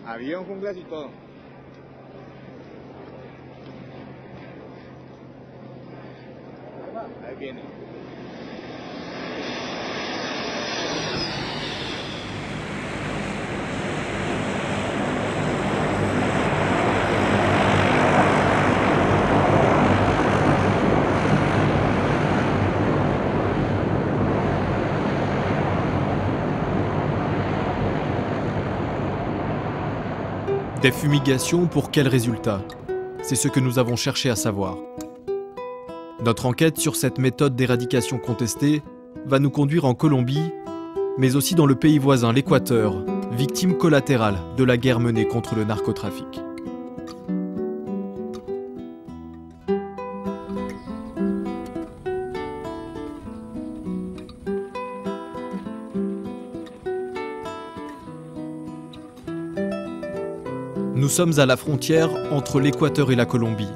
Avión, junglas y todo. Ahí viene. Des fumigations pour quel résultat? C'est ce que nous avons cherché à savoir. Notre enquête sur cette méthode d'éradication contestée va nous conduire en Colombie, mais aussi dans le pays voisin, l'Équateur, victime collatérale de la guerre menée contre le narcotrafic. Nous sommes à la frontière entre l'Équateur et la Colombie.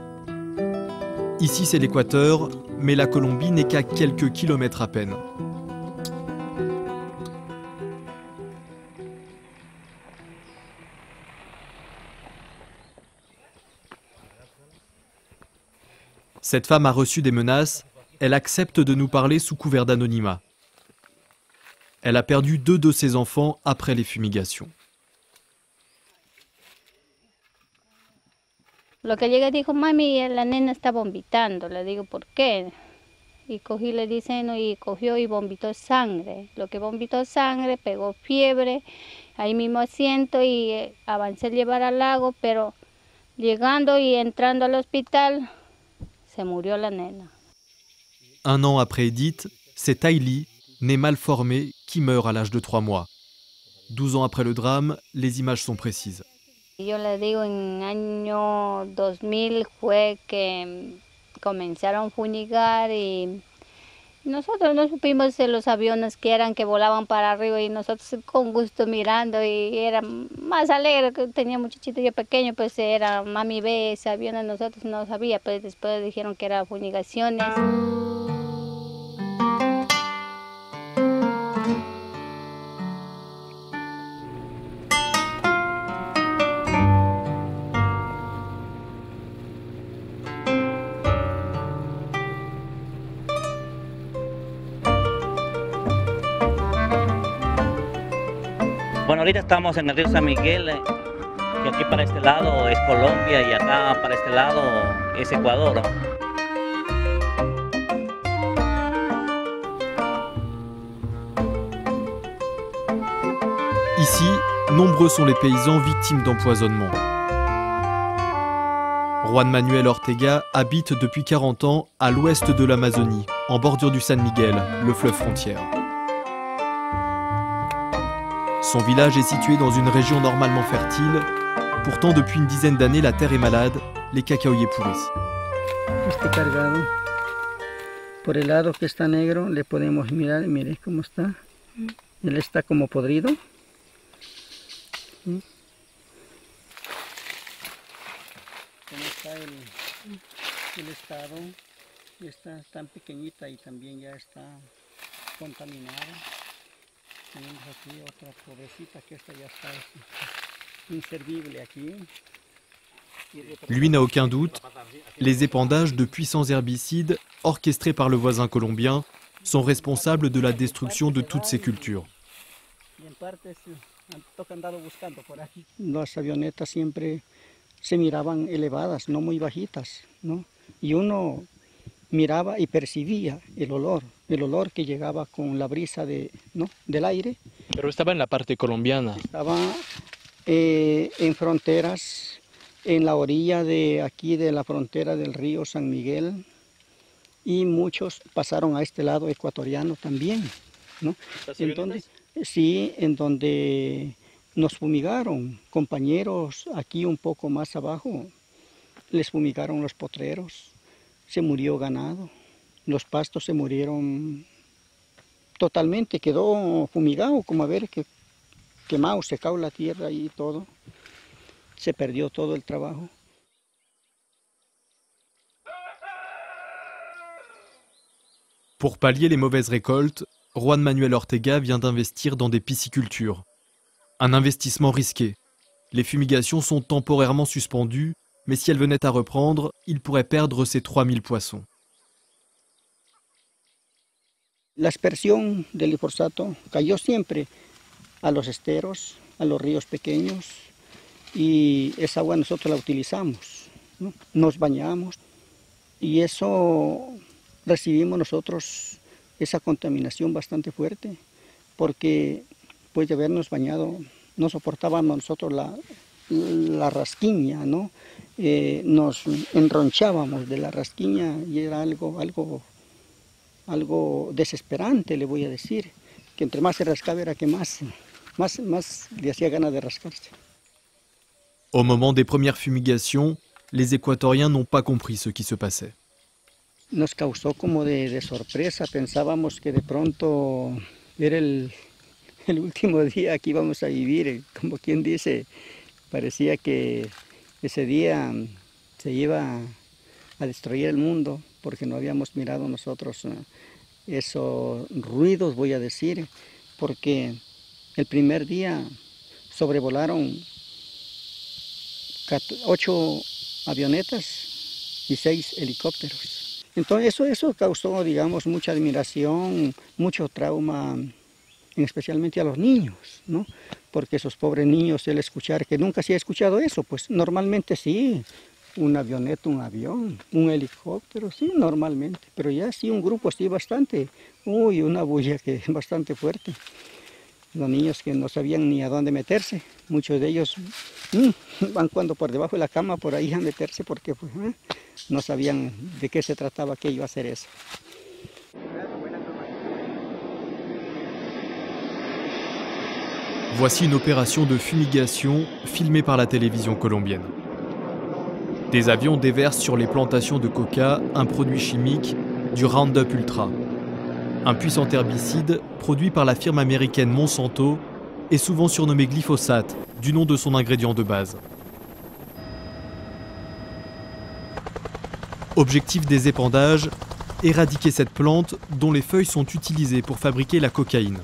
Ici c'est l'Équateur, mais la Colombie n'est qu'à quelques kilomètres à peine. Cette femme a reçu des menaces, elle accepte de nous parler sous couvert d'anonymat. Elle a perdu 2 de ses enfants après les fumigations. Lo que llega dijo, mami, la nena está vomitando. Le digo, ¿por qué? Y cogí, le dice, no, y cogió y vomitó sangre. Lo que vomitó sangre, pegó fiebre, ahí mismo asiento y avancé a llevar al lago, pero llegando y entrando al hospital, se murió la nena. 1 an après Edith, c'est Tylee, née mal formée, qui meurt à l'âge de 3 mois. 12 ans après le drame, les images sont précises. Yo le digo, en año 2000 fue que comenzaron a fumigar y nosotros no supimos de los aviones que eran que volaban para arriba y nosotros con gusto mirando y era más alegre, que tenía muchachito yo pequeño, pues era mami ve ese avión, nosotros no sabía, pues después dijeron que eran fumigaciones. Bueno, ahorita estamos en el río San Miguel, que aquí para este lado es Colombia y acá para este lado es Ecuador. Ici, nombreux sont les paysans victimes d'empoisonnement. Juan Manuel Ortega habite depuis 40 ans à l'ouest de l'Amazonie, en bordure du San Miguel, le fleuve frontière. Son village est situé dans une région normalement fertile. Pourtant, depuis une dizaine d'années, la terre est malade, les cacaoyers pourrissent. Este cargado por el lado que está negro le podemos mirar, mire cómo está. Él está como podrido. ¿Cómo está el estado? Está tan pequeñita y también ya está contaminada. Tenemos aquí otra pobrecita que esta ya está inservible aquí. Lui n'a aucun doute, les épandages de puissants herbicides, orchestrés par le voisin colombien, sont responsables de la destruction de toutes ces cultures. Las avionetas siempre se miraban elevadas, no muy bajitas, ¿no? Y uno miraba y percibía el olor que llegaba con la brisa ¿no? del aire. Pero estaba en la parte colombiana. Estaba en fronteras, en la orilla de aquí de la frontera del río San Miguel, y muchos pasaron a este lado ecuatoriano también, ¿no? Entonces, sí, en donde nos fumigaron, compañeros aquí un poco más abajo, les fumigaron los potreros. Se murió ganado, los pastos se murieron totalmente, quedó fumigado, como a ver que quemado, secado la tierra y todo. Se perdió todo el trabajo. Pour pallier les mauvaises récoltes, Juan Manuel Ortega vient d'investir dans des piscicultures. Un investissement risqué. Les fumigations sont temporairement suspendues, mais si elles venaient à reprendre, il pourrait perdre ses 3000 poissons. La aspersión del glifosato cayó siempre a los esteros, a los ríos pequeños, y esa agua nosotros la utilizamos, ¿no? Nos bañamos y eso recibimos nosotros esa contaminación bastante fuerte, porque después de habernos bañado no soportábamos nosotros la rasquiña, ¿no? Nos enronchábamos de la rasquiña y era algo desesperante, le voy a decir, que entre más se rascaba era que más le hacía ganas de rascarse. Au moment des premières fumigations, les Équatoriens n'ont pas compris ce qui se passait. Nos causó como de sorpresa, pensábamos que de pronto era el último día que íbamos a vivir, como quien dice, parecía que ese día se iba a destruir el mundo, porque no habíamos mirado nosotros esos ruidos, voy a decir, porque el primer día sobrevolaron 8 avionetas y 6 helicópteros. Entonces eso causó, digamos, mucha admiración, mucho trauma, especialmente a los niños, ¿no? Porque esos pobres niños, el escuchar, que nunca se ha escuchado eso, pues normalmente sí, una avioneta, un avión, un helicóptero, sí, normalmente, pero ya sí un grupo sí bastante, una bulla que bastante fuerte. Los niños que no sabían ni a dónde meterse, muchos de ellos van cuando por debajo de la cama por ahí a meterse porque pues, no sabían de qué se trataba que iba a hacer eso. Voici une opération de fumigation filmée par la télévision colombienne. Des avions déversent sur les plantations de coca un produit chimique, du Roundup Ultra. Un puissant herbicide produit par la firme américaine Monsanto et souvent surnommé glyphosate, du nom de son ingrédient de base. Objectif des épandages, éradiquer cette plante dont les feuilles sont utilisées pour fabriquer la cocaïne.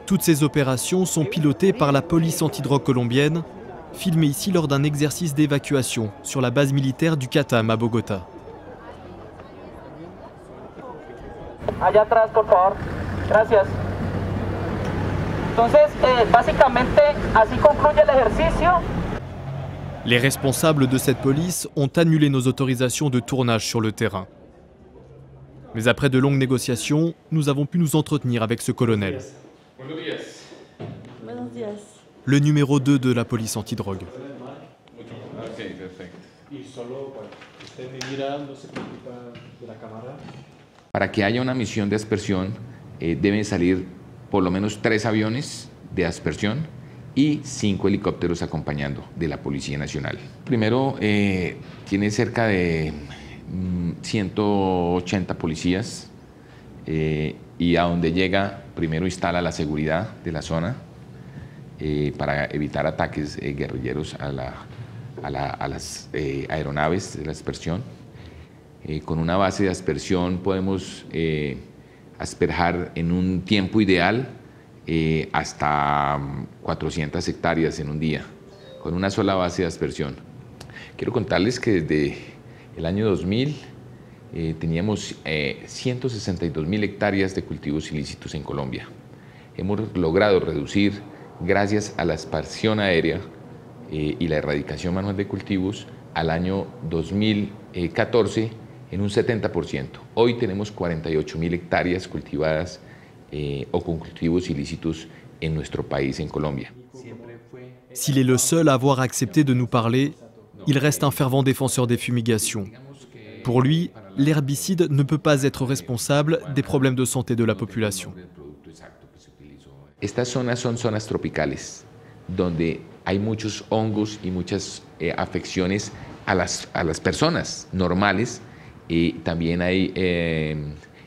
Toutes ces opérations sont pilotées par la police antidrogue colombienne, filmée ici lors d'un exercice d'évacuation sur la base militaire du Catam à Bogotá. Allá atrás, por favor. Gracias. Entonces, básicamente, así concluye el ejercicio. Les responsables de cette police ont annulé nos autorisations de tournage sur le terrain. Mais après de longues négociations, nous avons pu nous entretenir avec ce colonel. Buenos días. Le numéro 2 de la police antidrogue. Para que haya una misión de aspersión, deben salir por lo menos 3 aviones de aspersión y 5 helicópteros acompañando de la Policía Nacional. Primero, tiene cerca de 180 policías y a donde llega, primero instala la seguridad de la zona para evitar ataques guerrilleros a las aeronaves de la aspersión. Con una base de aspersión podemos asperjar en un tiempo ideal hasta 400 hectáreas en un día, con una sola base de aspersión. Quiero contarles que desde el año 2000 teníamos 162.000 hectáreas de cultivos ilícitos en Colombia. Hemos logrado reducir, gracias a la aspersión aérea y la erradicación manual de cultivos, al año 2014 en un 70%. Hoy tenemos 48.000 hectáreas cultivadas o con cultivos ilícitos en nuestro país, en Colombia. S'il est le seul à avoir accepté de nous parler, il reste un fervent défenseur des fumigations. Pour lui, l'herbicide ne peut pas être responsable des problèmes de santé de la population. Estas zonas son zonas tropicales, donde hay muchos hongos y muchas afecciones a las personas normales, y también hay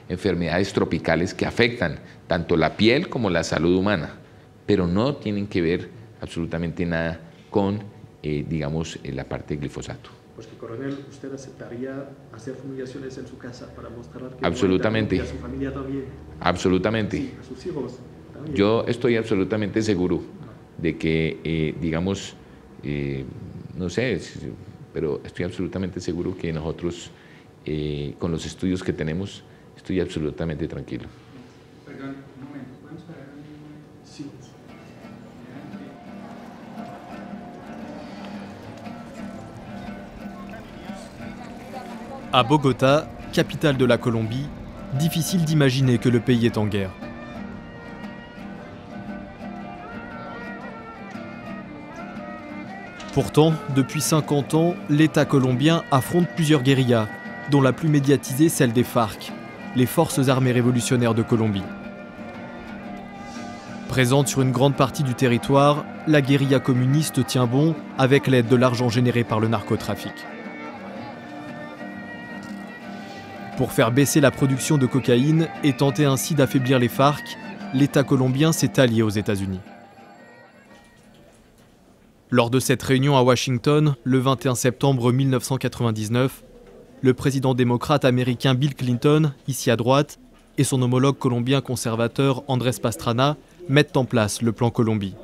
enfermedades tropicales que afectan tanto la piel como la salud humana, pero no tienen que ver absolutamente nada con, digamos, la parte del glifosato. Porque, coronel, ¿usted aceptaría hacer fumigaciones en su casa para mostrar que absolutamente, y a su familia también? Absolutamente. Sí, a sus hijos también. Yo estoy absolutamente seguro de que, digamos, no sé, pero estoy absolutamente seguro que nosotros, con los estudios que tenemos, estoy absolutamente tranquilo. Perdón, un momento, ¿podemos parar? Sí. À Bogota, capitale de la Colombie, difficile d'imaginer que le pays est en guerre. Pourtant, depuis 50 ans, l'État colombien affronte plusieurs guérillas, dont la plus médiatisée celle des FARC, les Forces armées révolutionnaires de Colombie. Présente sur une grande partie du territoire, la guérilla communiste tient bon avec l'aide de l'argent généré par le narcotrafic. Pour faire baisser la production de cocaïne et tenter ainsi d'affaiblir les FARC, l'État colombien s'est allié aux États-Unis. Lors de cette réunion à Washington, le 21 septembre 1999, le président démocrate américain Bill Clinton, ici à droite, et son homologue colombien conservateur Andrés Pastrana mettent en place le plan Colombie.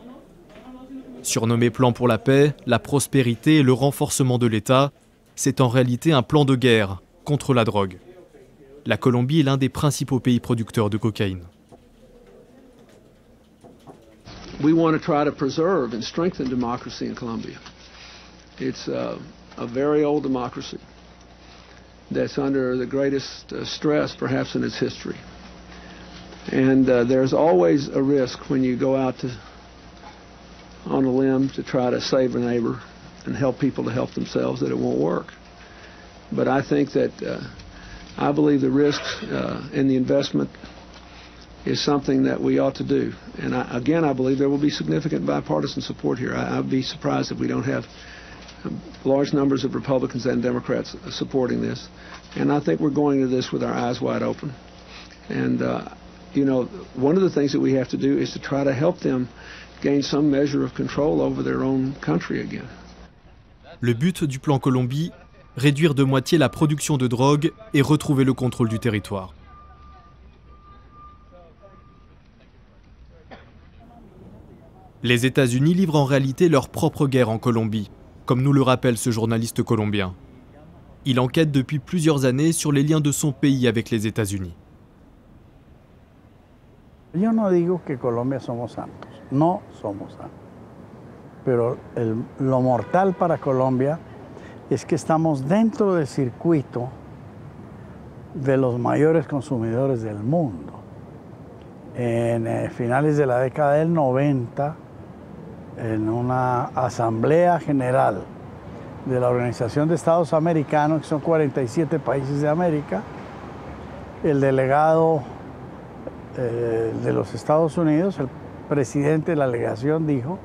Surnommé plan pour la paix, la prospérité et le renforcement de l'État, c'est en réalité un plan de guerre contre la drogue. La Colombie est l'un des principaux pays producteurs de cocaïne. We want to try to preserve and strengthen democracy in Colombia. It's a very old democracy that's under the greatest stress perhaps in its history. And there's always a risk when you go out on a limb to try to save a neighbor and help people to help themselves that it won't work. But I think that I believe the risks and the investment is something that we ought to do. And again, I believe there will be significant bipartisan support here. I'd be surprised if we don't have large numbers of Republicans and Democrats supporting this. And I think we're going to this with our eyes wide open. And, you know, one of the things that we have to do is to try to help them gain some measure of control over their own country again. Le but du plan Colombie, réduire de moitié la production de drogue et retrouver le contrôle du territoire. Les États-Unis livrent en réalité leur propre guerre en Colombie, comme nous le rappelle ce journaliste colombien. Il enquête depuis plusieurs années sur les liens de son pays avec les États-Unis. Yo no digo que Colombia somos santos, no somos santos. Pero lo mortal para Colombia es que estamos dentro del circuito de los mayores consumidores del mundo. En finales de la década del 90, en una asamblea general de la Organización de Estados Americanos, que son 47 países de América, el delegado de los Estados Unidos, el presidente de la delegación dijo,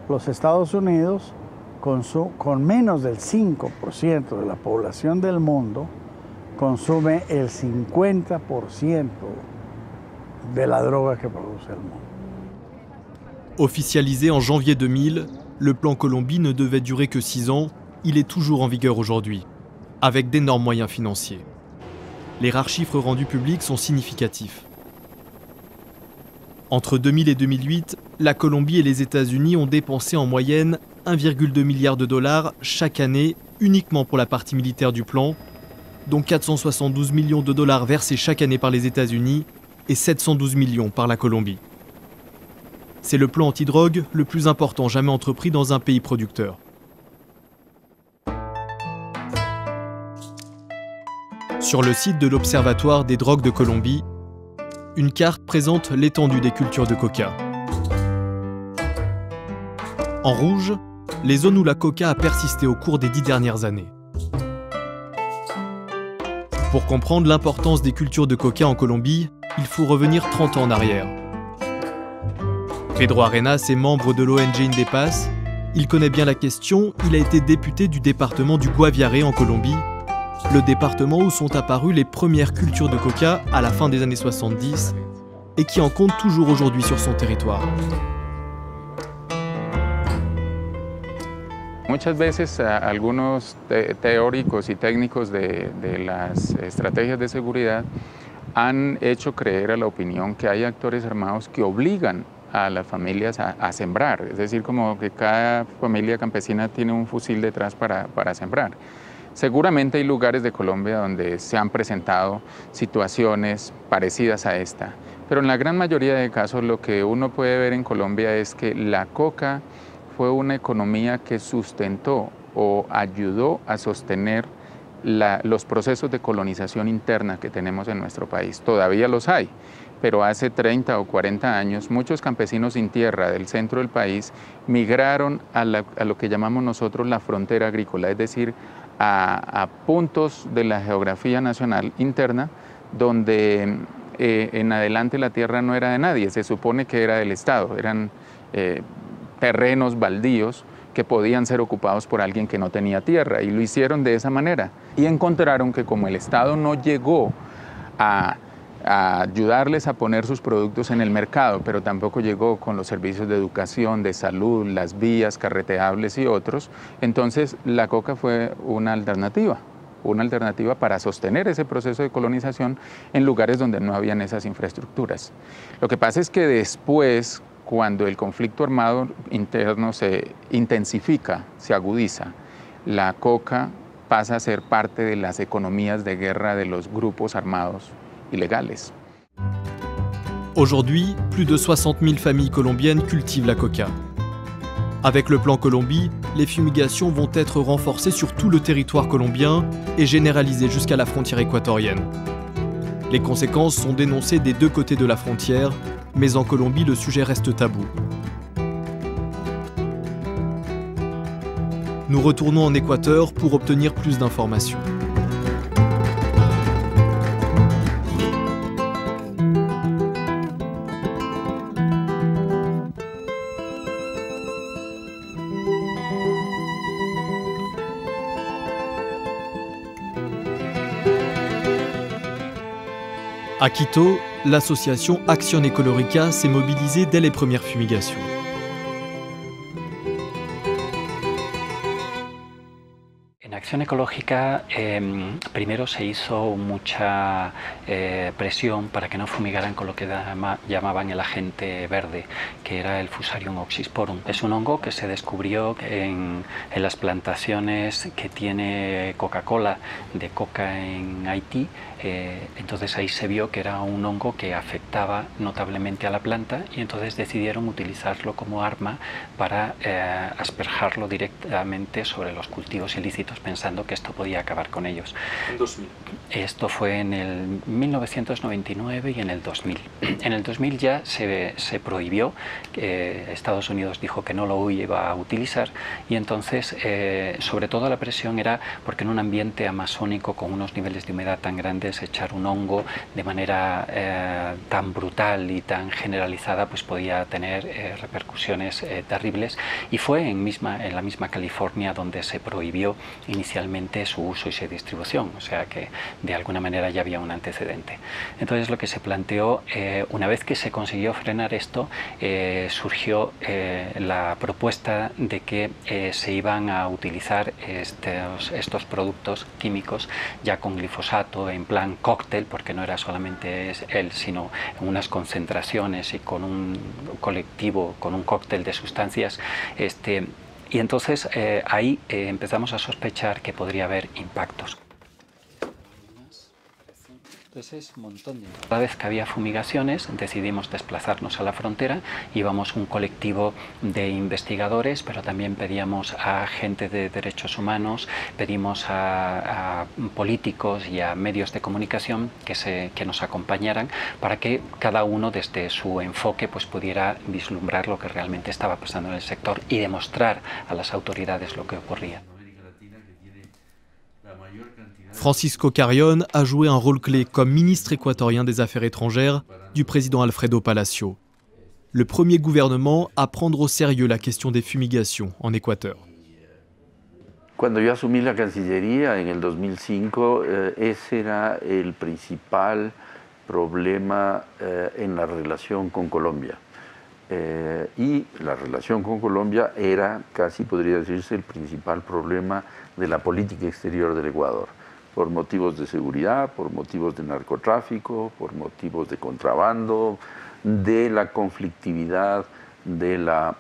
los Estados Unidos con menos del 5% de la población del mundo consume el 50% de la droga que produce el mundo. Officialisé en janvier 2000, le plan Colombie ne devait durer que 6 ans. Il est toujours en vigueur aujourd'hui, avec d'énormes moyens financiers. Les rares chiffres rendus publics sont significatifs. Entre 2000 et 2008, la Colombie et les États-Unis ont dépensé en moyenne 1,2 milliard de dollars chaque année uniquement pour la partie militaire du plan, dont 472 millions de dollars versés chaque année par les États-Unis et 712 millions par la Colombie. C'est le plan antidrogue le plus important jamais entrepris dans un pays producteur. Sur le site de l'Observatoire des drogues de Colombie, une carte présente l'étendue des cultures de coca. En rouge, les zones où la coca a persisté au cours des 10 dernières années. Pour comprendre l'importance des cultures de coca en Colombie, il faut revenir 30 ans en arrière. Pedro Arenas est membre de l'ONG Indepas. Il connaît bien la question, il a été député du département du Guaviare en Colombie, le département où sont apparues les premières cultures de coca à la fin des années 70 et qui en compte toujours aujourd'hui sur son territoire. muchas veces algunos teóricos y técnicos de las estrategias de seguridad han hecho creer a la opinión que hay actores armados que obligan a las familias a sembrar, es decir, como que cada familia campesina tiene un fusil detrás para sembrar. Seguramente hay lugares de Colombia donde se han presentado situaciones parecidas a esta, pero en la gran mayoría de casos lo que uno puede ver en Colombia es que la coca fue una economía que sustentó o ayudó a sostener los procesos de colonización interna que tenemos en nuestro país. Todavía los hay, pero hace 30 o 40 años muchos campesinos sin tierra del centro del país migraron a lo que llamamos nosotros la frontera agrícola, es decir, a puntos de la geografía nacional interna donde en adelante la tierra no era de nadie, se supone que era del Estado, eran terrenos baldíos que podían ser ocupados por alguien que no tenía tierra, y lo hicieron de esa manera. Y encontraron que como el Estado no llegó a ayudarles a poner sus productos en el mercado, pero tampoco llegó con los servicios de educación, de salud, las vías carreteables y otros, entonces la coca fue una alternativa para sostener ese proceso de colonización en lugares donde no habían esas infraestructuras. Lo que pasa es que después, cuando el conflicto armado interno se intensifica, se agudiza, la coca pasa a ser parte de las economías de guerra de los grupos armados illégales. Aujourd'hui, plus de 60 000 familles colombiennes cultivent la coca. Avec le plan Colombie, les fumigations vont être renforcées sur tout le territoire colombien et généralisées jusqu'à la frontière équatorienne. Les conséquences sont dénoncées des deux côtés de la frontière, mais en Colombie, le sujet reste tabou. Nous retournons en Équateur pour obtenir plus d'informations. À Quito, l'association Acción Ecológica s'est mobilisée dès les premières fumigations. En Acción Ecológica primero se hizo mucha presión para que no fumigaran con lo que llamaban el agente verde, que era el Fusarium oxysporum. Es un hongo que se descubrió en las plantaciones que tiene Coca-Cola de coca en Haití. Entonces ahí se vio que era un hongo que afectaba notablemente a la planta, y entonces decidieron utilizarlo como arma para asperjarlo directamente sobre los cultivos ilícitos, pensando que esto podía acabar con ellos. En 2000. Esto fue en el 1999 y en el 2000. En el 2000 ya se prohibió, Estados Unidos dijo que no lo iba a utilizar, y entonces sobre todo la presión era porque en un ambiente amazónico con unos niveles de humedad tan grandes, echar un hongo de manera tan brutal y tan generalizada pues podía tener repercusiones terribles, y fue en la misma California donde se prohibió inicialmente su uso y su distribución, o sea que de alguna manera ya había un antecedente. Entonces lo que se planteó, una vez que se consiguió frenar esto, surgió la propuesta de que se iban a utilizar estos productos químicos ya con glifosato en plan cóctel, porque no era solamente él, sino en unas concentraciones y con un colectivo, con un cóctel de sustancias. Y entonces ahí empezamos a sospechar que podría haber impactos. Entonces, cada vez que había fumigaciones decidimos desplazarnos a la frontera. Íbamos un colectivo de investigadores, pero también pedíamos a gente de derechos humanos, pedimos a políticos y a medios de comunicación que nos acompañaran para que cada uno desde su enfoque pues pudiera vislumbrar lo que realmente estaba pasando en el sector y demostrar a las autoridades lo que ocurría. Francisco Carrión a joué un rôle clé comme ministre équatorien des Affaires étrangères du président Alfredo Palacio, le premier gouvernement à prendre au sérieux la question des fumigations en Équateur. Cuando yo asumí la Cancillería en el 2005, ese era el principal problema en la relación con Colombia. y la relación con Colombia era, casi podría decirse, el principal problema de la política exterior del Ecuador, por motivos de seguridad, por motivos de narcotráfico, por motivos de contrabando, de la conflictividad de la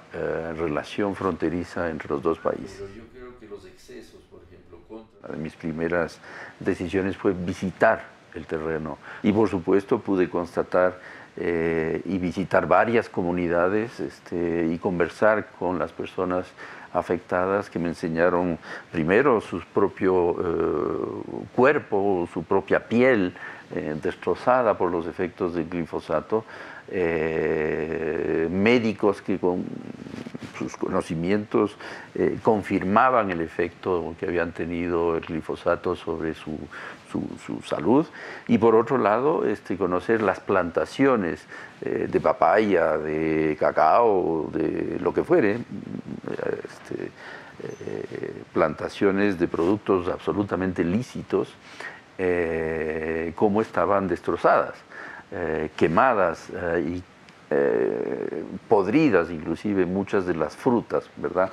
relación fronteriza entre los dos países. Yo creo que los excesos, por ejemplo, una de mis primeras decisiones fue visitar el terreno y por supuesto pude constatar y visitar varias comunidades y conversar con las personas afectadas que me enseñaron primero su propio cuerpo, su propia piel destrozada por los efectos del glifosato, médicos que con sus conocimientos confirmaban el efecto que habían tenido el glifosato sobre su salud, y por otro lado conocer las plantaciones de papaya, de cacao, de lo que fuere, plantaciones de productos absolutamente lícitos, cómo estaban destrozadas, quemadas y podridas inclusive muchas de las frutas, ¿verdad?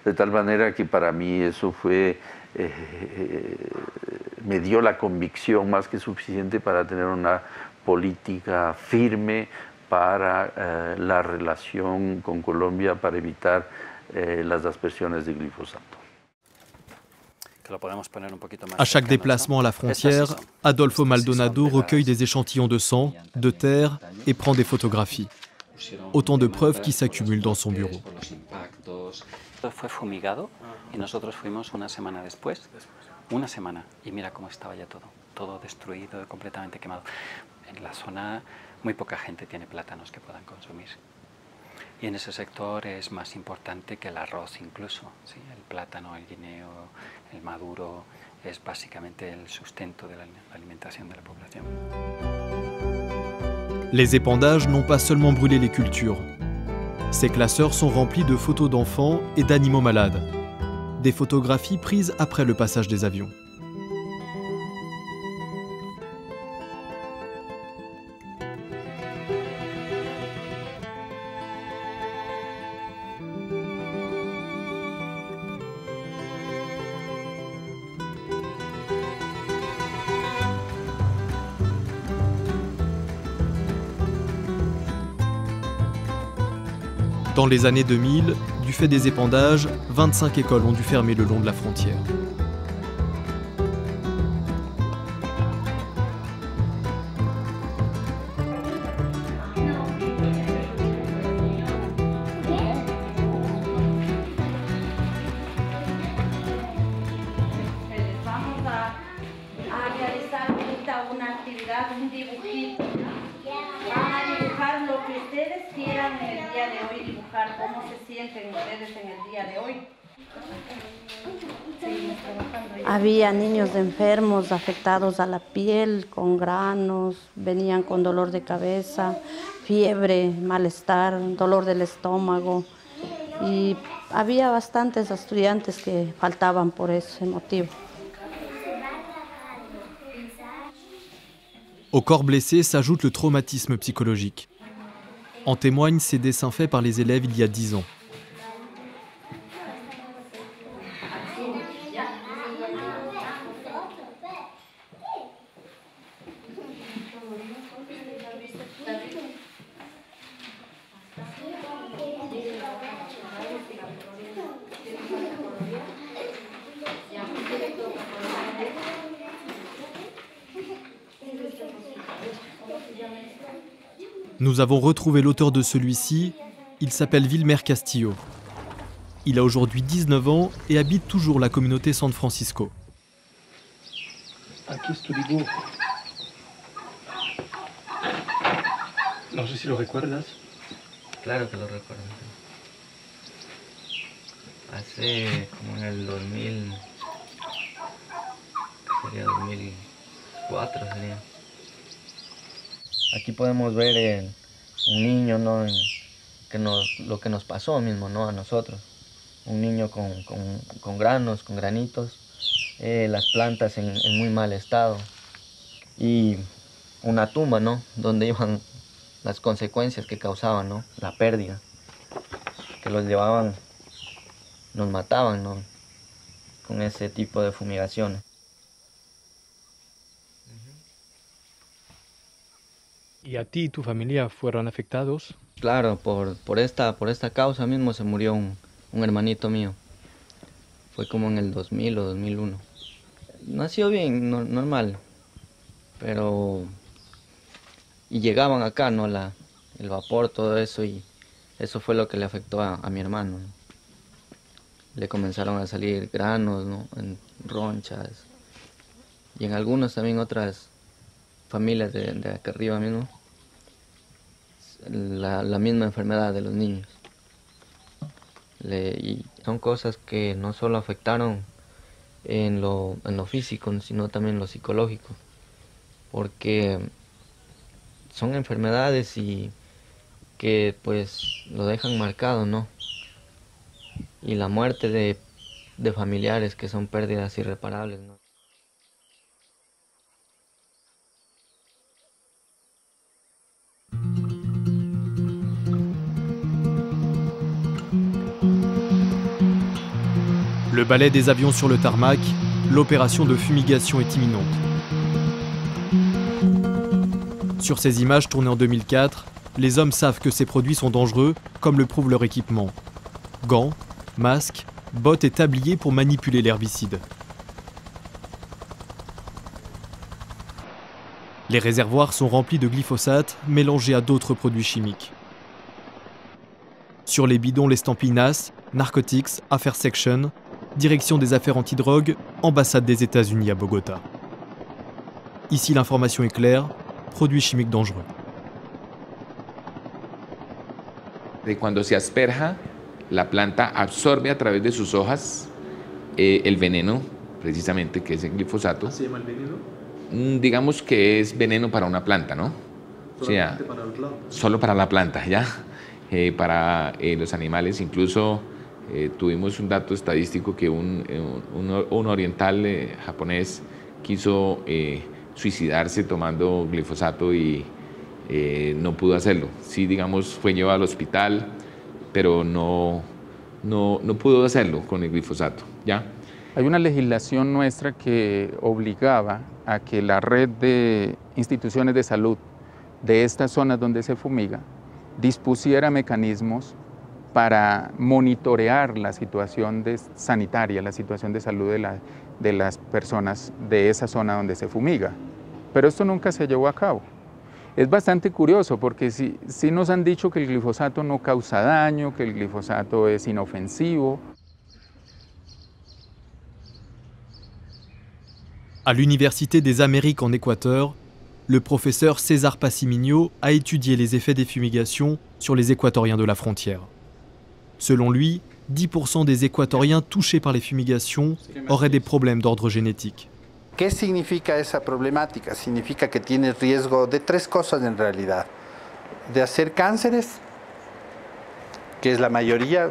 De tal manera que para mí eso fue, me dio la convicción más que suficiente para tener una política firme para la relación con Colombia, para evitar las aspersiones de glifosato. À chaque déplacement à la frontière, Adolfo Maldonado recueille des échantillons de sang, de terre et prend des photographies. Autant de preuves qui s'accumulent dans son bureau. Fue fumigado y nosotros fuimos una semana después, una semana, y mira cómo estaba ya todo destruido, completamente quemado. En la zona muy poca gente tiene plátanos que puedan consumir. Y en ese sector es más importante que el arroz incluso, ¿sí? El plátano, el guineo, el maduro, es básicamente el sustento de la alimentación de la población. Les épandages n'ont pas seulement brûlé les cultures. Ces classeurs sont remplis de photos d'enfants et d'animaux malades. Des photographies prises après le passage des avions. Dans les années 2000, du fait des épandages, 25 écoles ont dû fermer le long de la frontière. Vamos a realizar ahorita una actividad, un dibujito. Van a dibujar lo que ustedes quieran en el día de hoy, dibujar cómo se sienten ustedes en el día de hoy. Había niños enfermos, afectados a la piel, con granos, venían con dolor de cabeza, fiebre, malestar, dolor del estómago. Y había bastantes estudiantes que faltaban por ese motivo. Au corps blessé s'ajoute le traumatisme psychologique. En témoignent ces dessins faits par les élèves il y a 10 ans. Nous avons retrouvé l'auteur de celui-ci, il s'appelle Wilmer Castillo. Il a aujourd'hui 19 ans et habite toujours la communauté San Francisco. Aquí es tu dibujo. No sé si lo recuerdas. Claro que lo recuerdo. Hace como en el 2000, sería 2004 sería. Aquí podemos ver un niño, ¿no? Lo que nos pasó mismo, ¿no? A nosotros. Un niño con granos, con granitos, las plantas en muy mal estado y una tumba, ¿no? Donde iban las consecuencias que causaban, ¿no? La pérdida, que los llevaban, nos mataban, ¿no? Con ese tipo de fumigaciones. ¿Y a ti y tu familia fueron afectados? Claro, por esta causa mismo se murió un hermanito mío. Fue como en el 2000 o 2001. Nació bien, normal, pero... Y llegaban acá, ¿no? El vapor, todo eso, y eso fue lo que le afectó a mi hermano, ¿no? Le comenzaron a salir granos, ¿no? En ronchas. Y en algunos también otras familias de acá arriba mismo, la misma enfermedad de los niños. Y son cosas que no solo afectaron en lo físico, sino también en lo psicológico, porque son enfermedades y que pues lo dejan marcado, ¿no? Y la muerte de familiares que son pérdidas irreparables, ¿no? Le balai des avions sur le tarmac, l'opération de fumigation est imminente. Sur ces images tournées en 2004, les hommes savent que ces produits sont dangereux, comme le prouve leur équipement. Gants, masques, bottes et tabliers pour manipuler l'herbicide. Les réservoirs sont remplis de glyphosate mélangés à d'autres produits chimiques. Sur les bidons, l'estampille NAS, Narcotics Affairs Section, Direction des affaires antidrogue, ambassade des États-Unis à Bogota. Ici, l'information est claire, produits chimiques dangereux. De cuando se asperja, la planta absorbe a través de sus hojas el veneno, precisamente, que es el glifosato. ¿Se llama el veneno? Digamos que es veneno para una planta, ¿no? Solamente o sea, para la planta. Solo para la planta, ¿ya? Para los animales, incluso tuvimos un dato estadístico que un oriental japonés quiso suicidarse tomando glifosato y no pudo hacerlo. Sí, digamos, fue llevado al hospital, pero no pudo hacerlo con el glifosato, ¿ya? Hay una legislación nuestra que obligaba a que la red de instituciones de salud de estas zonas donde se fumiga dispusiera mecanismos para monitorear la situación sanitaria, la situación de salud de las personas de esa zona donde se fumiga. Pero esto nunca se llevó a cabo. Es bastante curioso porque sí nos han dicho que el glifosato no causa daño, que el glifosato es inofensivo. À l'Université des Amériques en Équateur, le professeur César Passimigno a étudié les effets des fumigations sur les Équatoriens de la frontière. Selon lui, 10% des Équatoriens touchés par les fumigations auraient des problèmes d'ordre génétique. ¿Qué significa esa problemática? Significa que tienes riesgo de tres cosas en realidad. De hacer cánceres, que es la mayoría,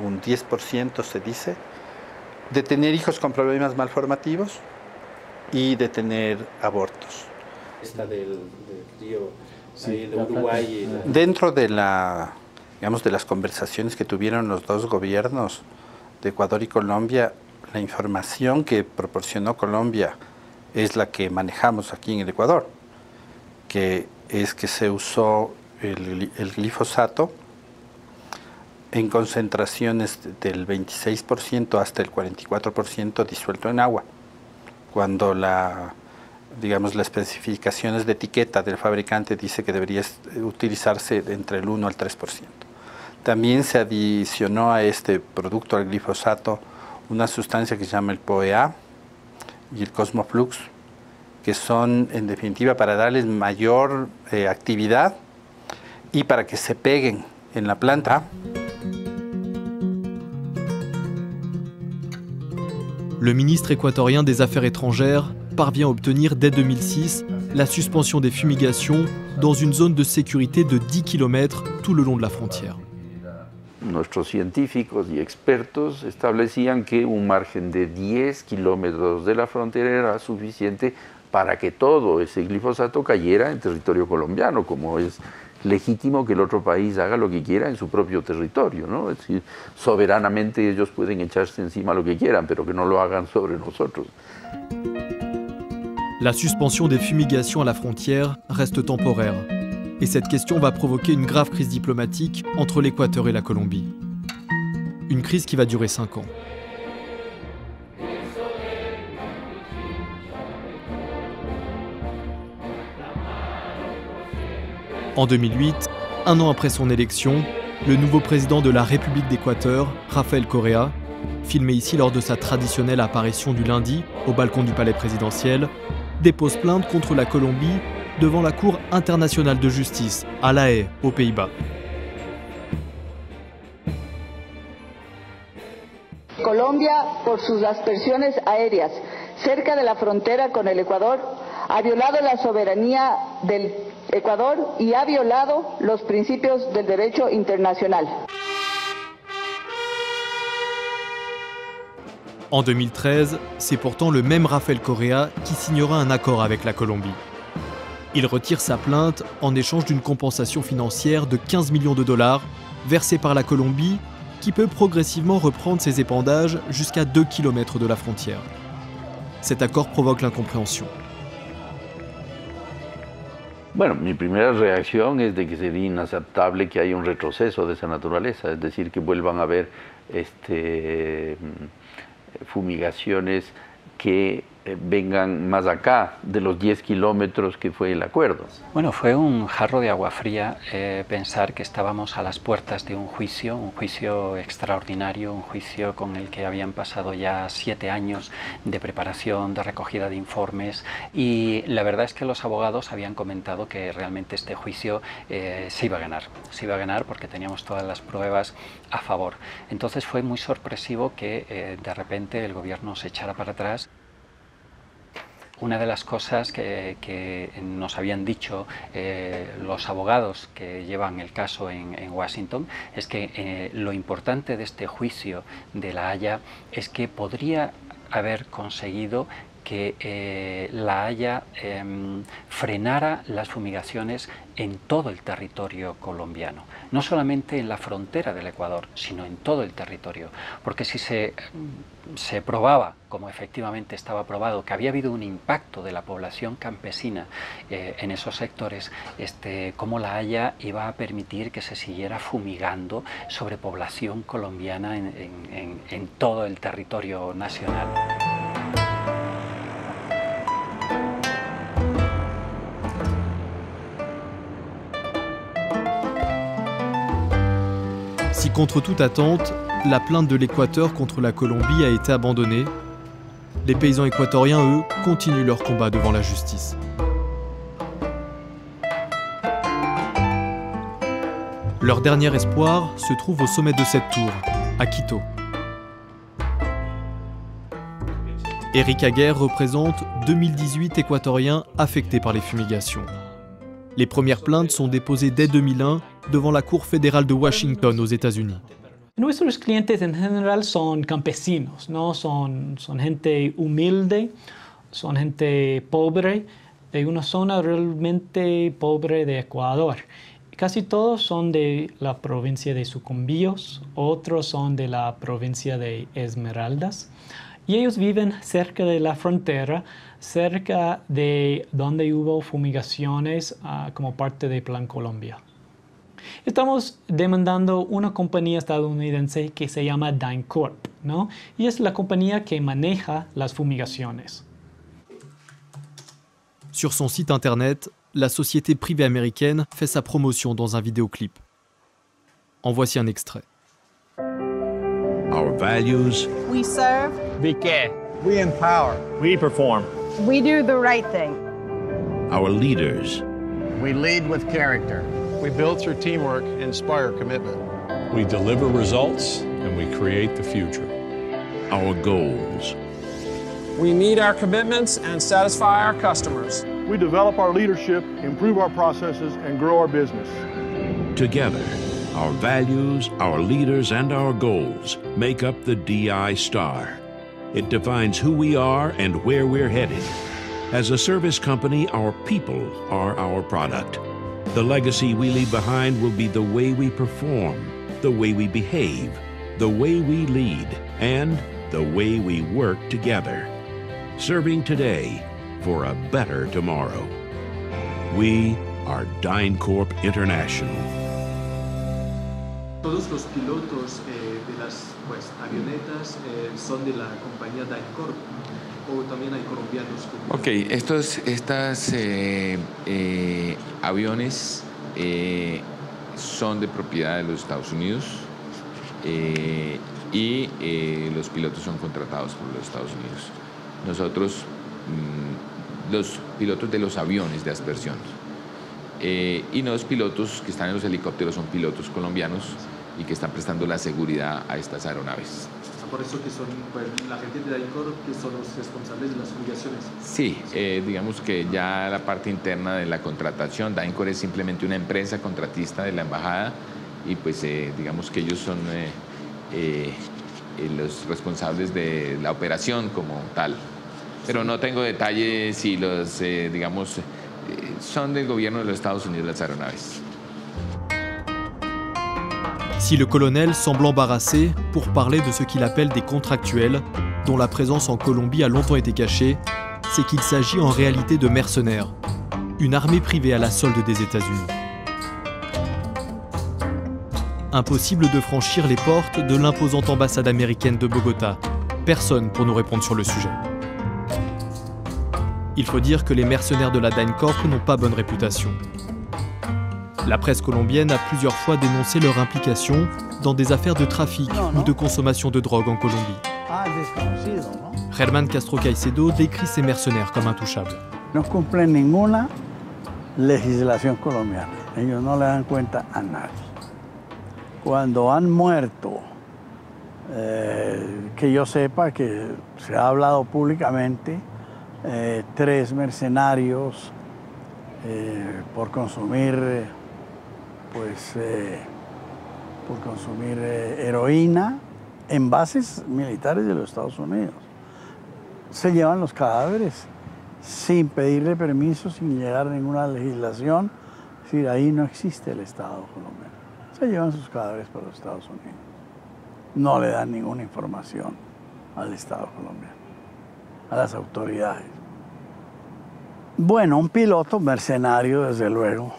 un 10% se dice, de tener hijos con problemas malformativos y de tener abortos. Esta del río de Uruguay. Dentro de digamos, de las conversaciones que tuvieron los dos gobiernos de Ecuador y Colombia, la información que proporcionó Colombia es la que manejamos aquí en el Ecuador, que es que se usó el glifosato en concentraciones del 26% hasta el 44% disuelto en agua, cuando digamos, las especificaciones de etiqueta del fabricante dice que debería utilizarse entre el 1 al 3%. También se adicionó a este producto, al glifosato, una sustancia que se llama el POEA y el Cosmoflux, que son, en definitiva, para darles mayor actividad y para que se peguen en la planta. Le ministre équatorien des Affaires étrangères parvient à obtenir dès 2006 la suspension des fumigations dans une zone de sécurité de 10 km tout le long de la frontière. Nuestros científicos y expertos establecían que un margen de 10 kilómetros de la frontera era suficiente para que todo ese glifosato cayera en territorio colombiano, como es legítimo que el otro país haga lo que quiera en su propio territorio, ¿no? Es decir, soberanamente ellos pueden echarse encima lo que quieran, pero que no lo hagan sobre nosotros. La suspension des fumigations à la frontière reste temporaire, et cette question va provoquer une grave crise diplomatique entre l'Équateur et la Colombie. Une crise qui va durer 5 ans. En 2008, un an après son élection, le nouveau président de la République d'Équateur, Rafael Correa, filmé ici lors de sa traditionnelle apparition du lundi au balcon du palais présidentiel, dépose plainte contre la Colombie devant la Cour internationale de justice à La Haye, aux Pays-Bas. Colombia, por sus aspersiones aéreas cerca de la frontera con el Ecuador, ha violado la soberanía del Ecuador y ha violado los principios del derecho internacional. En 2013, c'est pourtant le même Rafael Correa qui signera un accord avec la Colombie. Il retire sa plainte en échange d'une compensation financière de 15 millions de dollars versée par la Colombie, qui peut progressivement reprendre ses épandages jusqu'à 2 km de la frontière. Cet accord provoque l'incompréhension. Bueno, mi primera reacción es de que sería inaceptable que haya un retroceso de esa naturaleza, es decir, que vuelvan a haber fumigaciones que vengan más acá de los 10 kilómetros que fue el acuerdo. Bueno, fue un jarro de agua fría pensar que estábamos a las puertas de un juicio extraordinario, un juicio con el que habían pasado ya 7 años de preparación, de recogida de informes, y la verdad es que los abogados habían comentado que realmente este juicio se iba a ganar porque teníamos todas las pruebas a favor. Entonces fue muy sorpresivo que de repente el gobierno se echara para atrás. Una de las cosas que nos habían dicho los abogados que llevan el caso en Washington es que lo importante de este juicio de La Haya es que podría haber conseguido que La Haya frenara las fumigaciones en todo el territorio colombiano, no solamente en la frontera del Ecuador, sino en todo el territorio, porque si se probaba, como efectivamente estaba probado, que había habido un impacto de la población campesina en esos sectores, cómo La Haya iba a permitir que se siguiera fumigando sobre población colombiana en todo el territorio nacional. Si contre toute attente, la plainte de l'Équateur contre la Colombie a été abandonnée, les paysans équatoriens, eux, continuent leur combat devant la justice. Leur dernier espoir se trouve au sommet de cette tour, à Quito. Eric Aguerre représente 2018 Équatoriens affectés par les fumigations. Les premières plaintes sont déposées dès 2001 devant la Cour fédérale de Washington aux États-Unis. Nuestros clientes en general son campesinos, ¿no? Son gente humilde, son gente pobre, de una zona realmente pobre de Ecuador. Casi todos son de la provincia de Sucumbíos, otros son de la provincia de Esmeraldas, y ellos viven cerca de la frontera, cerca de donde hubo fumigaciones como parte de Plan Colombia. Estamos demandando una compañía estadounidense que se llama DynCorp, ¿no? Y es la compañía que maneja las fumigaciones. Sur son site internet, la société privée américaine fait sa promotion dans un vidéoclip. En voici un extrait. Our values. We serve. We care. We empower. We perform. We do the right thing. Our leaders. We lead with character. We build through teamwork, inspire commitment. We deliver results and we create the future. Our goals. We meet our commitments and satisfy our customers. We develop our leadership, improve our processes, and grow our business. Together, our values, our leaders, and our goals make up the DI Star. It defines who we are and where we're headed. As a service company, our people are our product. The legacy we leave behind will be the way we perform, the way we behave, the way we lead, and the way we work together. Serving today for a better tomorrow. We are DynCorp International. Todos los pilotos de las avionetas son de la compañía DynCorp, o también hay colombianos. Ok, estos aviones son de propiedad de los Estados Unidos y los pilotos son contratados por los Estados Unidos. Nosotros, los pilotos de los aviones de aspersión y los pilotos que están en los helicópteros son pilotos colombianos y que están prestando la seguridad a estas aeronaves. Por eso que son la gente de DynCorp que son los responsables de las fumigaciones. Sí, digamos que ya la parte interna de la contratación, DynCorp es simplemente una empresa contratista de la embajada y pues digamos que ellos son los responsables de la operación como tal. Pero no tengo detalles si los, digamos, son del gobierno de los Estados Unidos las aeronaves. Si le colonel semble embarrassé pour parler de ce qu'il appelle des contractuels, dont la présence en Colombie a longtemps été cachée, c'est qu'il s'agit en réalité de mercenaires, une armée privée à la solde des États-Unis. Impossible de franchir les portes de l'imposante ambassade américaine de Bogota. Personne pour nous répondre sur le sujet. Il faut dire que les mercenaires de la DynCorp n'ont pas bonne réputation. La presse colombienne a plusieurs fois dénoncé leur implication dans des affaires de trafic ou de consommation de drogue en Colombie. Germán Castro Caicedo décrit ces mercenaires comme intouchables. No cumplen ninguna legislación colombiana. Ellos no le dan cuenta a nadie. Cuando han muerto, que yo sepa que se ha hablado públicamente, 3 mercenarios por consumir heroína en bases militares de los Estados Unidos. Se llevan los cadáveres sin pedirle permiso, sin llegar a ninguna legislación. Es decir, ahí no existe el Estado colombiano. Se llevan sus cadáveres para los Estados Unidos. No le dan ninguna información al Estado colombiano, a las autoridades. Bueno, un piloto mercenario, desde luego,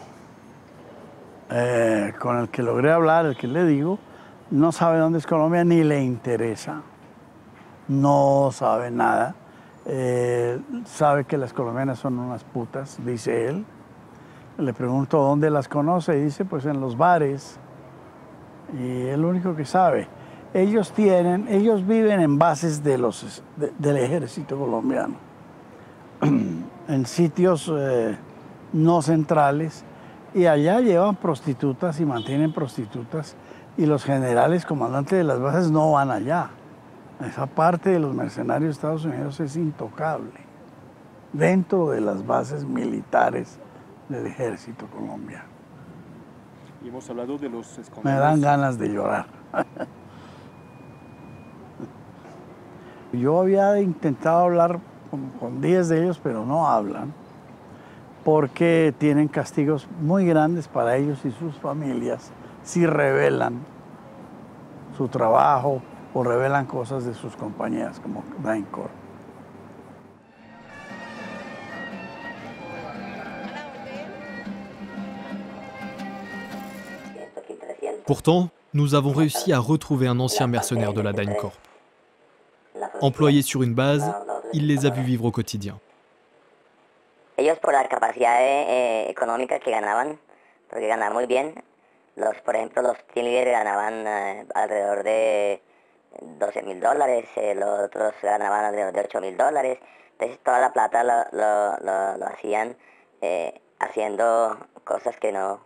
con el que logré hablar, el que le digo, no sabe dónde es Colombia ni le interesa, no sabe nada. Sabe que las colombianas son unas putas, dice él. Le pregunto dónde las conoce y dice, pues en los bares. Y es lo único que sabe. Ellos viven en bases del ejército colombiano, en sitios no centrales, y allá llevan prostitutas y mantienen prostitutas, y los generales comandantes de las bases no van allá. Esa parte de los mercenarios de Estados Unidos es intocable, dentro de las bases militares del ejército colombiano. Y hemos hablado de los escondidos. Me dan ganas de llorar. Yo había intentado hablar con 10 de ellos, pero no hablan, porque tienen castigos muy grandes para ellos y sus familias si revelan su trabajo o revelan cosas de sus compañías como DynCorp. Pourtant, nous avons réussi à retrouver un ancien mercenaire de la DynCorp. Employé sur une base, il les a vus vivre au quotidien. Ellos por la capacidad económica que ganaban, porque ganaban muy bien, por ejemplo, los team leaders ganaban alrededor de $12,000, los otros ganaban alrededor de $8,000, entonces toda la plata lo hacían haciendo cosas que no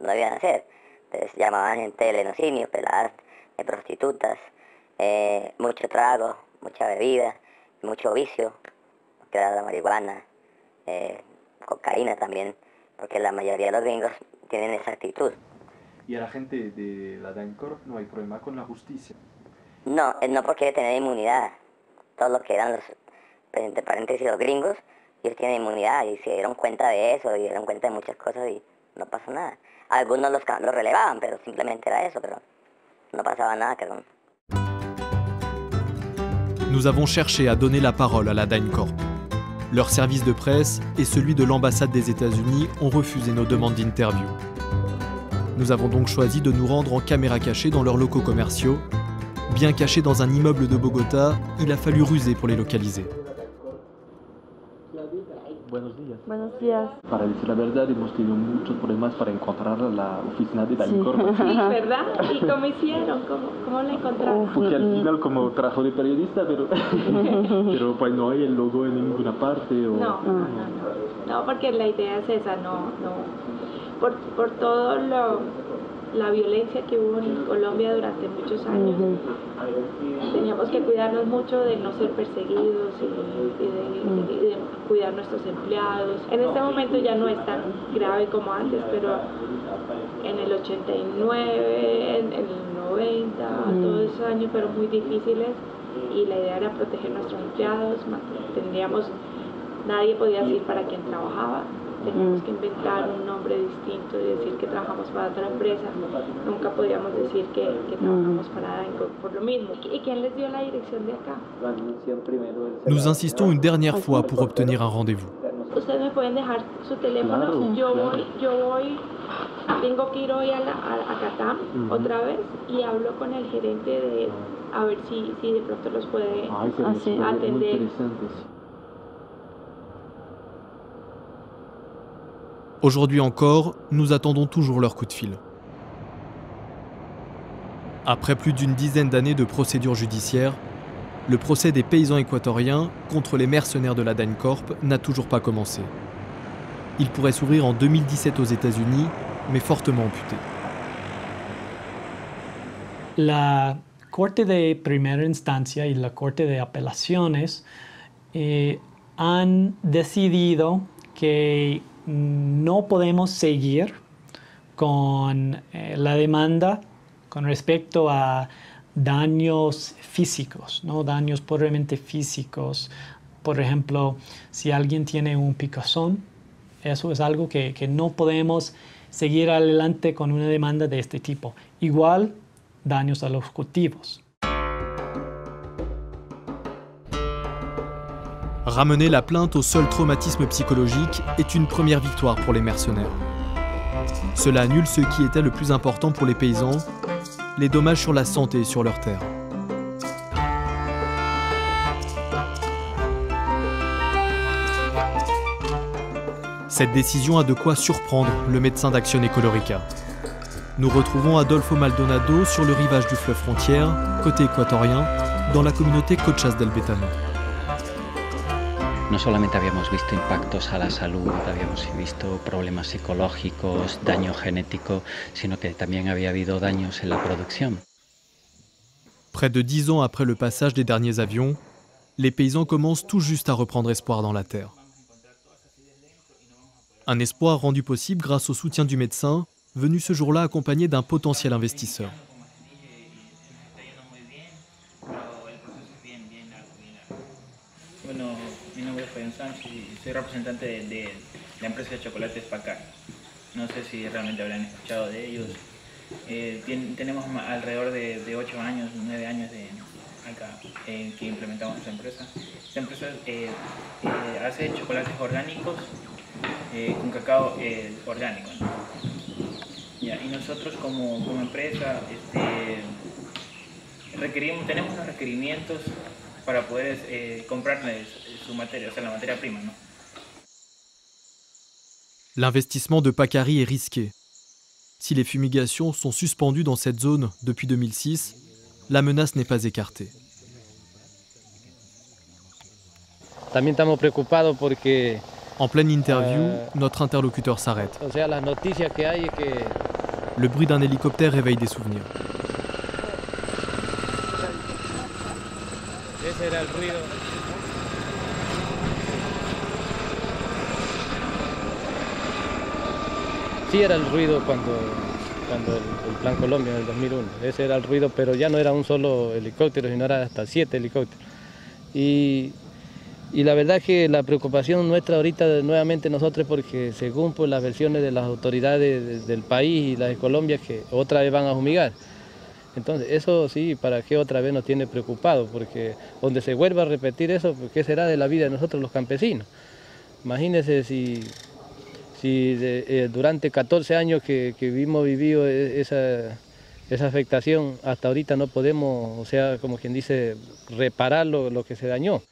debían hacer. Entonces llamaban gente de lenocinio, peladas, prostitutas, mucho trago, mucha bebida, mucho vicio, que era la marihuana, cocaína también, porque la mayoría de los gringos tienen esa actitud. ¿Y a la gente de la DynCorp no hay problema con la justicia? No, no porque tienen inmunidad. Todos los que eran los, entre paréntesis, los gringos, ellos tienen inmunidad y se dieron cuenta de eso, y dieron cuenta de muchas cosas y no pasó nada. Algunos los relevaban, pero simplemente era eso, pero no pasaba nada, cabrón. Nous avons cherché à donner la parole à la DynCorp. Leur service de presse et celui de l'ambassade des États-Unis ont refusé nos demandes d'interview. Nous avons donc choisi de nous rendre en caméra cachée dans leurs locaux commerciaux. Bien cachés dans un immeuble de Bogotá, il a fallu ruser pour les localiser. Buenos días. Buenos días. Para decir la verdad, hemos tenido muchos problemas para encontrar la oficina de DynCorp. Sí, ¿verdad? ¿Y cómo hicieron? ¿Cómo la encontraron? Porque al final como trabajo de periodista, pero pues no hay el logo en ninguna parte. O, no, porque la idea es esa, por todo la violencia que hubo en Colombia durante muchos años. Teníamos que cuidarnos mucho de no ser perseguidos y de cuidar nuestros empleados. En este momento ya no es tan grave como antes, pero en el 89, en el 90, todos esos años fueron muy difíciles y la idea era proteger a nuestros empleados. Nadie podía decir para quién trabajaba. Teníamos que inventar un nombre distinto y decir que trabajamos para otra empresa. Nunca podíamos decir que trabajamos para DynCorp por lo mismo. ¿Y quién les dio la dirección de acá? Nous insistons une dernière fois pour obtenir un rendez-vous. Ustedes me pueden dejar su teléfono. Claro. Tengo que ir hoy a Catam otra vez y hablo con el gerente a ver si de pronto los puede atender. Aujourd'hui encore, nous attendons toujours leur coup de fil. Après plus d'une dizaine d'années de procédures judiciaires, le procès des paysans équatoriens contre les mercenaires de la DynCorp n'a toujours pas commencé. Il pourrait s'ouvrir en 2017 aux États-Unis, mais fortement amputé. La Corte de Primera Instancia y la Corte de Apelaciones han decidido que no podemos seguir con la demanda con respecto a daños físicos, ¿no? Daños puramente físicos. Por ejemplo, si alguien tiene un picazón, eso es algo que no podemos seguir adelante con una demanda de este tipo. Igual, daños a los cultivos. Ramener la plainte au seul traumatisme psychologique est une première victoire pour les mercenaires. Cela annule ce qui était le plus important pour les paysans, les dommages sur la santé et sur leurs terres. Cette décision a de quoi surprendre le médecin d'Acción Ecológica. Nous retrouvons Adolfo Maldonado sur le rivage du fleuve Frontière, côté équatorien, dans la communauté Cochas del Betano. No solamente habíamos visto impactos a la salud, habíamos visto problemas psicológicos, daño genético, sino que también había habido daños en la producción. Près de 10 ans après le passage des derniers avions, les paysans commencent tout juste à reprendre espoir dans la terre. Un espoir rendu possible grâce au soutien du médecin, venu ce jour-là accompagné d'un potentiel investisseur. Mi nombre es Fabián Sánchez y soy representante de la empresa de chocolates Pacar. No sé si realmente habrán escuchado de ellos. Tenemos alrededor de 8 años, 9 años acá que implementamos esta empresa. Esta empresa hace chocolates orgánicos con cacao orgánico, ¿no? Y nosotros como empresa tenemos unos requerimientos para poder comprarles su materia, o sea, la materia prima, ¿no? L'investissement de Pacari est risqué. Si les fumigations sont suspendues dans cette zone depuis 2006, la menace n'est pas écartée. También estamos preocupados porque en pleine interview, notre interlocuteur s'arrête. O sea, las noticias que hay es que le bruit d'un hélicoptère réveille des souvenirs. Ese era el ruido. Sí era el ruido cuando el Plan Colombia en el 2001. Ese era el ruido, pero ya no era un solo helicóptero, sino era hasta 7 helicópteros. Y Y la verdad que la preocupación nuestra ahorita nuevamente nosotros porque según pues, las versiones de las autoridades del país y las de Colombia que otra vez van a fumigar. Entonces eso sí, ¿para qué otra vez nos tiene preocupados? Porque donde se vuelva a repetir eso, pues, ¿qué será de la vida de nosotros los campesinos? Imagínense si durante 14 años que hemos vivido esa afectación, hasta ahorita no podemos, o sea, como quien dice, reparar lo que se dañó.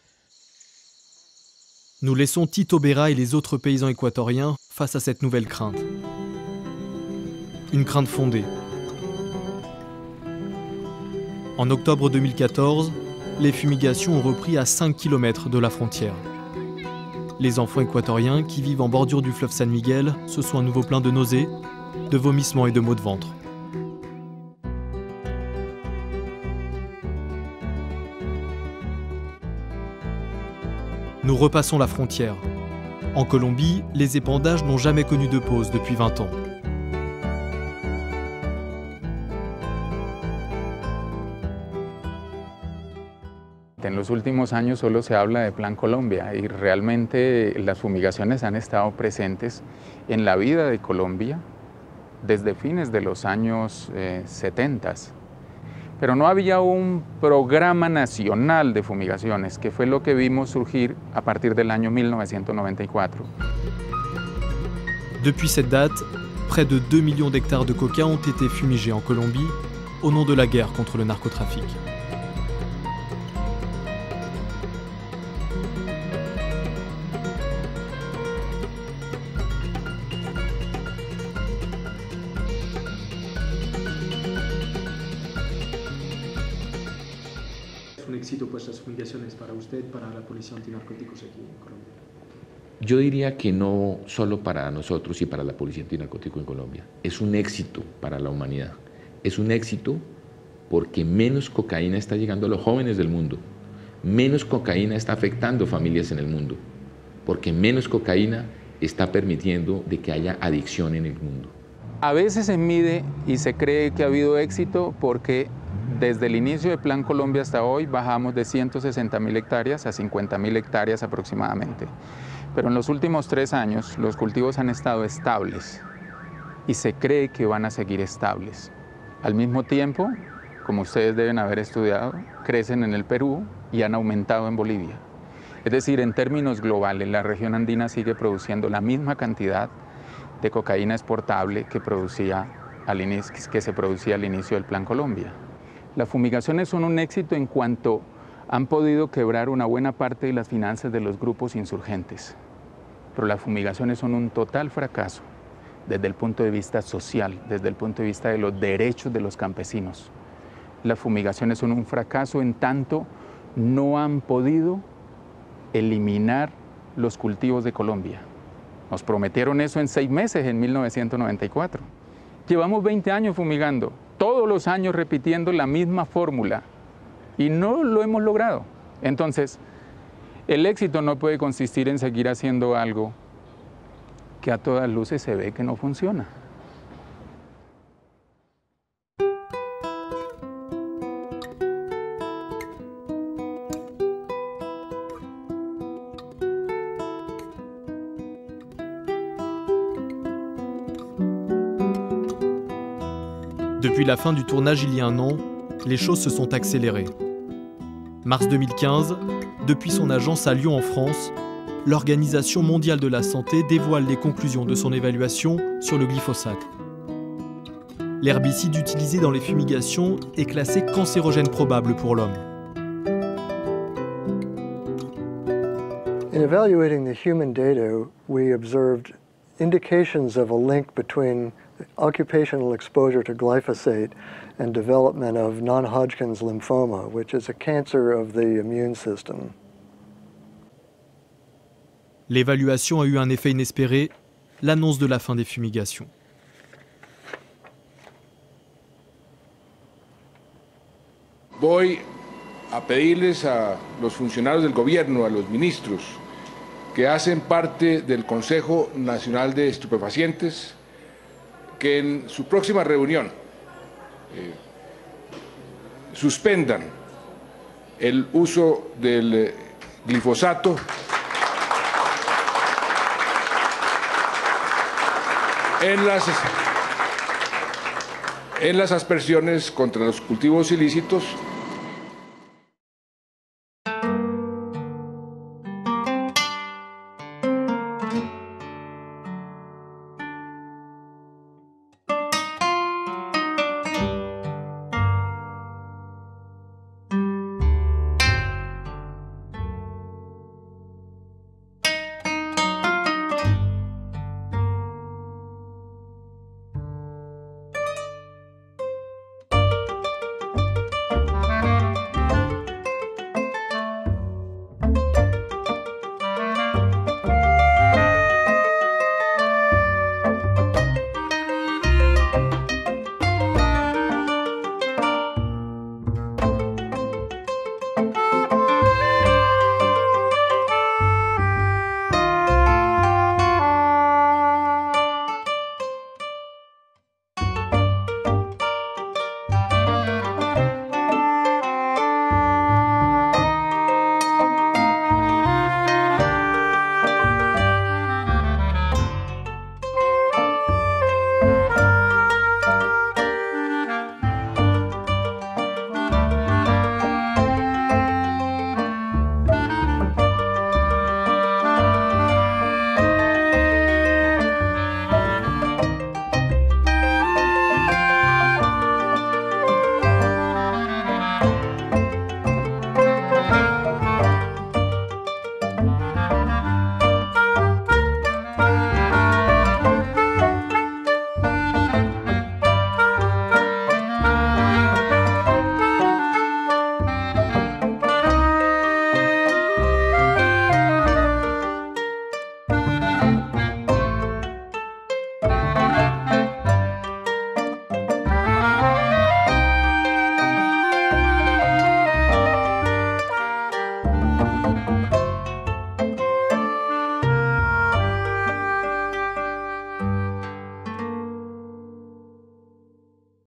Nous laissons Tito Berra et les autres paysans équatoriens face à cette nouvelle crainte. Une crainte fondée. En octobre 2014, les fumigations ont repris à 5 km de la frontière. Les enfants équatoriens qui vivent en bordure du fleuve San Miguel se sont à nouveau plaints de nausées, de vomissements et de maux de ventre. Nous repassons la frontière. En Colombie, les épandages n'ont jamais connu de pause depuis 20 ans. En los últimos años solo se habla de Plan Colombia y realmente las fumigaciones han estado presentes en la vida de Colombia desde fines de los años 70. Pero no había un programa nacional de fumigaciones, que fue lo que vimos surgir a partir del año 1994. Depuis cette date, près de 2 millions d'hectares de coca ont été fumigés en Colombie au nom de la guerre contre le narcotrafic. Un éxito pues las fumigaciones para usted, para la policía antinarcóticos aquí en Colombia? Yo diría que no solo para nosotros y para la policía antinarcótico en Colombia. Es un éxito para la humanidad. Es un éxito porque menos cocaína está llegando a los jóvenes del mundo. Menos cocaína está afectando familias en el mundo. Porque menos cocaína está permitiendo de que haya adicción en el mundo. A veces se mide y se cree que ha habido éxito porque desde el inicio del Plan Colombia hasta hoy bajamos de 160.000 hectáreas a 50.000 hectáreas aproximadamente. Pero en los últimos 3 años los cultivos han estado estables y se cree que van a seguir estables. Al mismo tiempo, como ustedes deben haber estudiado, crecen en el Perú y han aumentado en Bolivia. Es decir, en términos globales, la región andina sigue produciendo la misma cantidad de cocaína exportable que se producía al inicio del Plan Colombia. Las fumigaciones son un éxito en cuanto han podido quebrar una buena parte de las finanzas de los grupos insurgentes, pero las fumigaciones son un total fracaso desde el punto de vista social, desde el punto de vista de los derechos de los campesinos. Las fumigaciones son un fracaso en tanto no han podido eliminar los cultivos de Colombia. Nos prometieron eso en 6 meses en 1994. Llevamos 20 años fumigando, todos los años repitiendo la misma fórmula y no lo hemos logrado. Entonces, el éxito no puede consistir en seguir haciendo algo que a todas luces se ve que no funciona. Depuis la fin du tournage il y a un an, les choses se sont accélérées. Mars 2015, depuis son agence à Lyon en France, l'Organisation mondiale de la santé dévoile les conclusions de son évaluation sur le glyphosate. L'herbicide utilisé dans les fumigations est classé cancérogène probable pour l'homme. In evaluating the human data, we observed indications of a link between occupational exposure to glyphosate and development of non-Hodgkin's lymphoma, which is a cancer of the immune system. L'évaluation a eu un effet inespéré, l'annonce de la fin des fumigations. Voy a pedirles a los funcionarios del gobierno, a los ministros, que hacen parte del Consejo Nacional de Estupefacientes, que en su próxima reunión suspendan el uso del glifosato, en las aspersiones contra los cultivos ilícitos